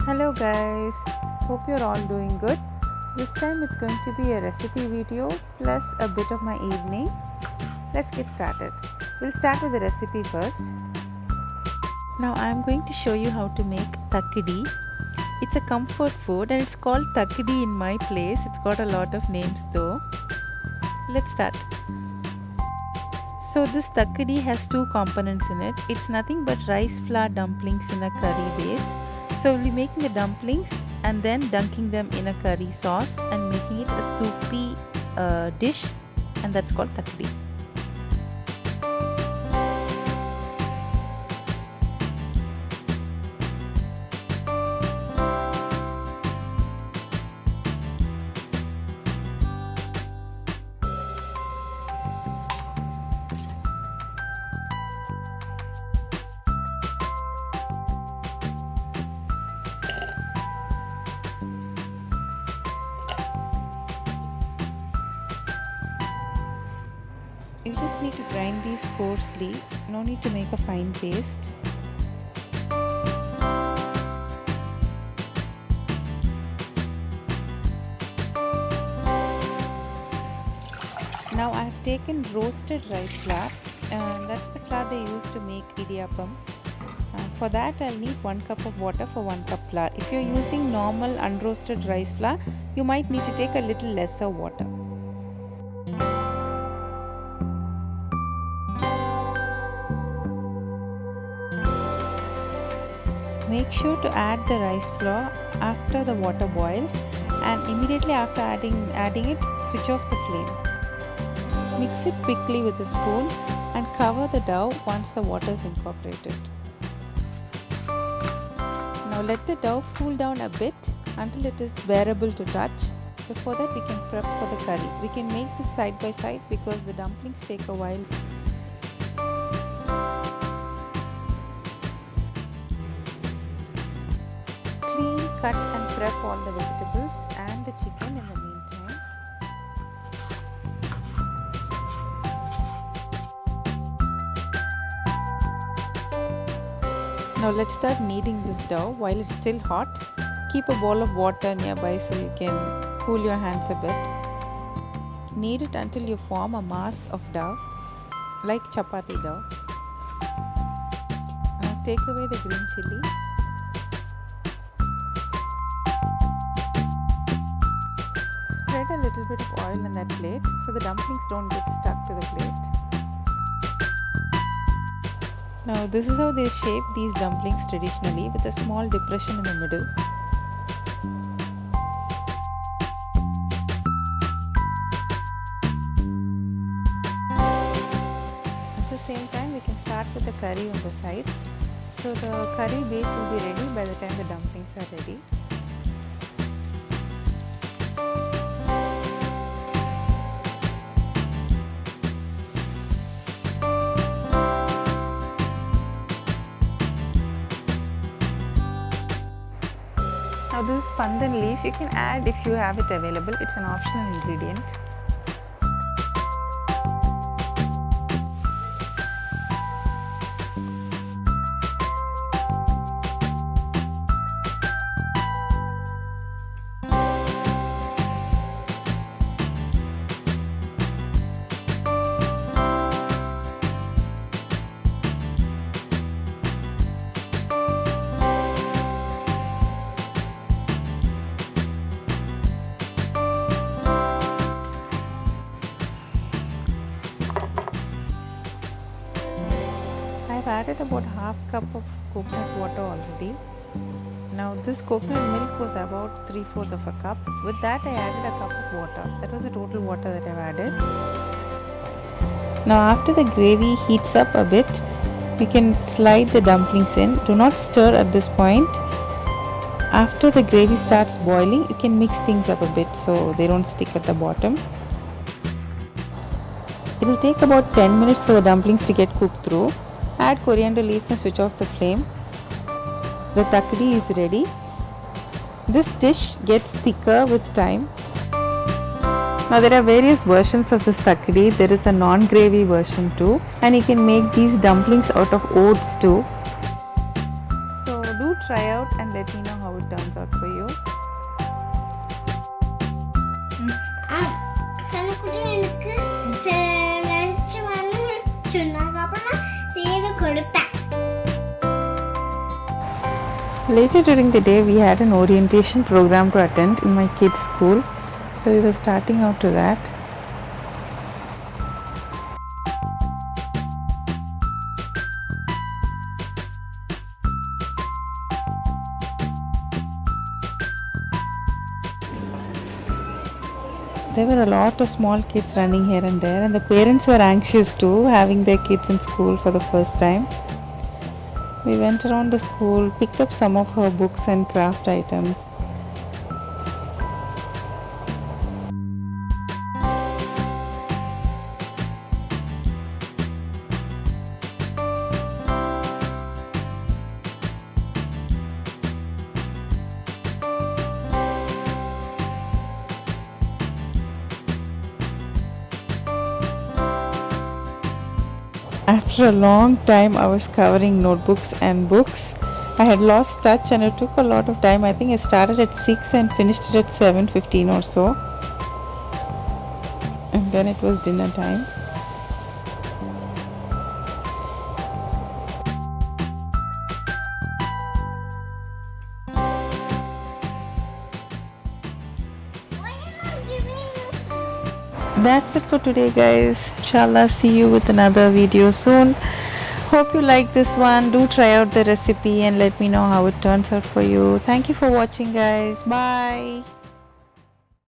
Hello guys, hope you're all doing good. This time it's going to be a recipe video plus a bit of my evening. Let's get started. We'll start with the recipe first. Now I'm going to show you how to make Thakkidi. It's a comfort food and it's called Thakkidi in my place. It's got a lot of names though. Let's start. So this Thakkidi has two components in it. It's nothing but rice flour dumplings in a curry base. So we'll be making the dumplings and then dunking them in a curry sauce and making it a soupy dish, and that's called Thakkidi. You just need to grind these coarsely, no need to make a fine paste. Now I have taken roasted rice flour, and that's the flour they use to make idiyappam. For that I'll need 1 cup of water for 1 cup flour. If you're using normal unroasted rice flour, you might need to take a little lesser water. Make sure to add the rice flour after the water boils, and immediately after adding it, switch off the flame. Mix it quickly with a spoon and cover the dough once the water is incorporated. Now let the dough cool down a bit until it is bearable to touch. Before that we can prep for the curry. We can make this side by side because the dumplings take a while. Cut and prep all the vegetables and the chicken in the meantime. Now let's start kneading this dough while it's still hot. Keep a bowl of water nearby so you can cool your hands a bit. Knead it until you form a mass of dough like chapati dough. Now take away the green chilli. Spread a little bit of oil in that plate so the dumplings don't get stuck to the plate. Now this is how they shape these dumplings traditionally, with a small depression in the middle. At the same time we can start with the curry on the side. So the curry base will be ready by the time the dumplings are ready. Now this is pandan leaf. You can add if you have it available. It's an optional ingredient. I've added about half cup of coconut water already. Now this coconut milk was about 3/4 of a cup. With that I added a cup of water. That was the total water that I've added. Now after the gravy heats up a bit, you can slide the dumplings in. Do not stir at this point. After the gravy starts boiling, you can mix things up a bit so they don't stick at the bottom. It will take about 10 minutes for the dumplings to get cooked through. Add coriander leaves and switch off the flame. The Thakkidi is ready. This dish gets thicker with time. Now there are various versions of this Thakkidi. There is a non-gravy version too, and you can make these dumplings out of oats too. So do try out and let me know how how it turns out for you. Later during the day, we had an orientation program to attend in my kids' school, so we were starting out to that. There were a lot of small kids running here and there, and the parents were anxious too, having their kids in school for the first time. We went around the school, picked up some of her books and craft items. After a long time, I was covering notebooks and books. I had lost touch and it took a lot of time. I think I started at 6 and finished it at 7:15 or so. And then it was dinner time. That's it for today, guys. Inshallah, see you with another video soon. Hope you like this one. Do try out the recipe and let me know how it turns out for you. Thank you for watching, guys. Bye.